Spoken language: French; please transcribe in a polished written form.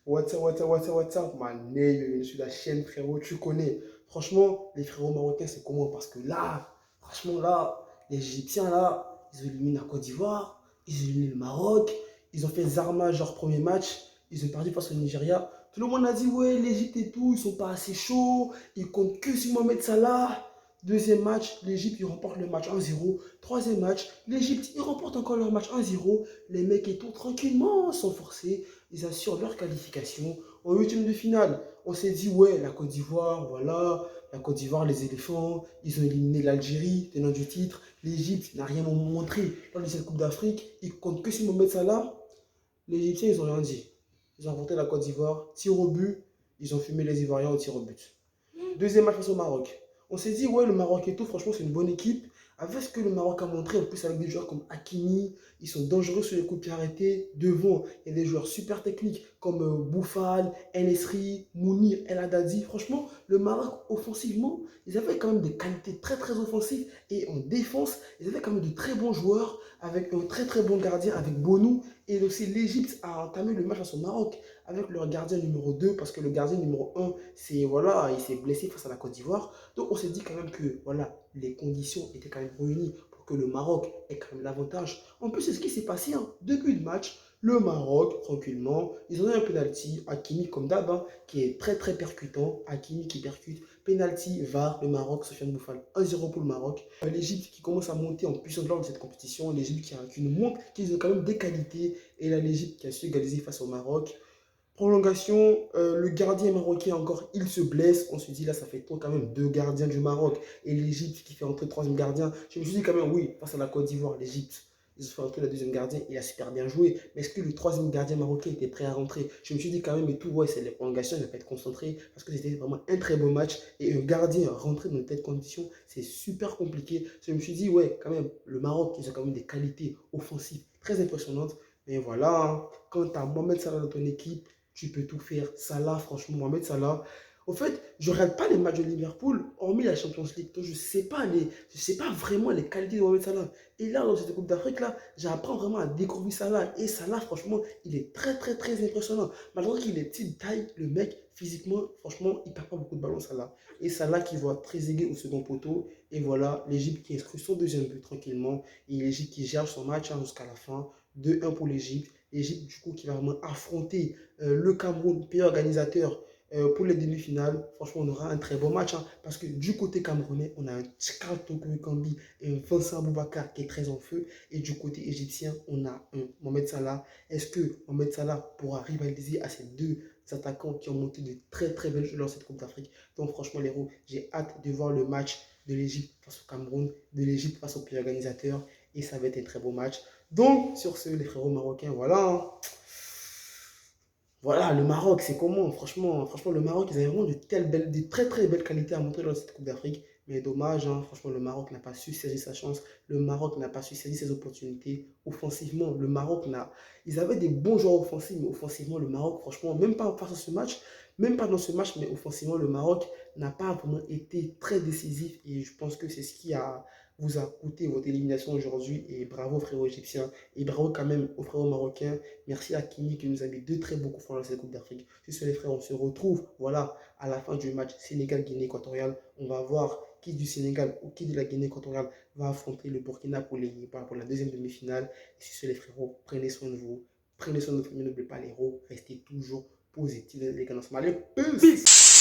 What's up, man? Je suis la chaîne, frérot, tu connais. Franchement, les frérots marocains, c'est comment? Parce que là, franchement, là, les Égyptiens, là, ils ont éliminé la Côte d'Ivoire, ils ont éliminé le Maroc, ils ont fait Zarma, genre premier match, ils ont perdu face au Nigeria. Tout le monde a dit, ouais, l'Égypte et tout, ils sont pas assez chauds, ils comptent que sur Mohamed Salah. Deuxième match, l'Égypte, ils remportent le match 1-0. Troisième match, l'Égypte, ils remportent encore leur match 1-0. Les mecs et tout, tranquillement, sans forcer, ils assurent leur qualification en huitième de finale. On s'est dit, ouais, la Côte d'Ivoire, voilà, la Côte d'Ivoire, les éléphants, ils ont éliminé l'Algérie, tenant du titre. L'Égypte n'a rien montré lors de cette Coupe d'Afrique. Ils comptent que sur Mohamed Salah. Les Égyptiens, ils n'ont rien dit. Ils ont remporté la Côte d'Ivoire, tir au but, ils ont fumé les Ivoiriens au tir au but. Deuxième match face au Maroc. On s'est dit, ouais, le Maroc et tout, franchement, c'est une bonne équipe. Avec ce que le Maroc a montré, en plus avec des joueurs comme Hakimi, ils sont dangereux sur les coups de pied arrêtés. Devant, il y a des joueurs super techniques comme Boufal, Enesri, Mounir, El Haddadi. Franchement, le Maroc, offensivement, ils avaient quand même des qualités très très offensives. Et en défense, ils avaient quand même de très bons joueurs, avec un très très bon gardien, avec Bonou. Et aussi, l'Égypte a entamé le match face au Maroc avec leur gardien numéro 2 parce que le gardien numéro 1, c'est voilà, il s'est blessé face à la Côte d'Ivoire. Donc on s'est dit quand même que voilà, les conditions étaient quand même réunies pour que le Maroc ait quand même l'avantage. En plus, c'est ce qui s'est passé. Hein. Depuis le match, le Maroc, tranquillement, ils ont eu un penalty. Hakimi, comme d'hab, hein, qui est très très percutant. Hakimi qui percute. Penalty, VAR, le Maroc, Sofiane Boufal. 1-0 pour le Maroc. L'Égypte qui commence à monter en puissance lors de cette compétition. L'Égypte qui nous montre qu'ils ont quand même des qualités. Et là, l'Égypte qui a su égaliser face au Maroc. Prolongation, le gardien marocain encore, il se blesse. On se dit là, ça fait trop quand même deux gardiens du Maroc et l'Égypte qui fait entrer le troisième gardien. Je me suis dit quand même, oui, face à la Côte d'Ivoire, l'Égypte, ils ont fait entrer le deuxième gardien, il a super bien joué. Mais est-ce que le troisième gardien marocain était prêt à rentrer? Je me suis dit quand même, et tout, ouais, c'est les prolongations, il va pas être concentré parce que c'était vraiment un très bon match. Et un gardien rentré dans de telles conditions, c'est super compliqué. Je me suis dit, ouais, quand même, le Maroc, ils ont quand même des qualités offensives très impressionnantes. Mais voilà, hein, quand tu as Mohamed Salah dans ton équipe, tu peux tout faire. Salah, franchement, Mohamed Salah. En fait, je ne regarde pas les matchs de Liverpool, hormis la Champions League. Donc, je ne sais pas vraiment les qualités de Mohamed Salah. Et là, dans cette Coupe d'Afrique, là, j'apprends vraiment à découvrir Salah. Et Salah, franchement, il est très, très, très impressionnant. Malgré qu'il est petit de taille, le mec, physiquement, franchement, il ne perd pas beaucoup de ballons, Salah. Et Salah qui voit très aigué au second poteau. Et voilà, l'Égypte qui inscrit son deuxième but tranquillement. Et l'Égypte qui gère son match hein, jusqu'à la fin. 2-1 pour l'Égypte. L'Égypte, du coup, qui va vraiment affronter le Cameroun, pays organisateur, pour les demi-finales. Franchement, on aura un très bon match. Hein, parce que du côté camerounais, on a un Tchikato Kambi et un Vincent Boubacar qui est très en feu. Et du côté égyptien, on a un Mohamed Salah. Est-ce que Mohamed Salah pourra rivaliser à ces deux attaquants qui ont monté de très très belles choses dans cette Coupe d'Afrique? Donc franchement, les héros, j'ai hâte de voir le match de l'Égypte face au Cameroun, de l'Égypte face au pays organisateur. Et ça va être un très beau match. Donc, sur ce, les frérots marocains, voilà. Hein. Voilà, le Maroc, c'est comment? Franchement, le Maroc, ils avaient vraiment de très très belles qualités à montrer dans cette Coupe d'Afrique. Mais dommage, hein, franchement, le Maroc n'a pas su saisir sa chance. Le Maroc n'a pas su saisir ses opportunités. Offensivement, le Maroc n'a. Ils avaient des bons joueurs offensifs, mais offensivement, le Maroc, franchement, même pas face à ce match, même pas dans ce match, mais offensivement, le Maroc n'a pas vraiment été très décisif. Et je pense que c'est ce qui vous a coûté votre élimination aujourd'hui. Et bravo, frérot égyptien. Et bravo quand même aux frérot marocains. Merci à Kimi qui nous a mis deux très beaux coups francs dans cette Coupe d'Afrique. Sur ce, les frères, on se retrouve voilà, à la fin du match Sénégal-Guinée équatoriale. On va voir qui du Sénégal ou qui de la Guinée équatoriale va affronter le Burkina pour la deuxième demi-finale. Et sur ce, les frérots, prenez soin de vous. Prenez soin de votre famille, n'oubliez pas les héros. Restez toujours positifs, les gars. Allez, peace!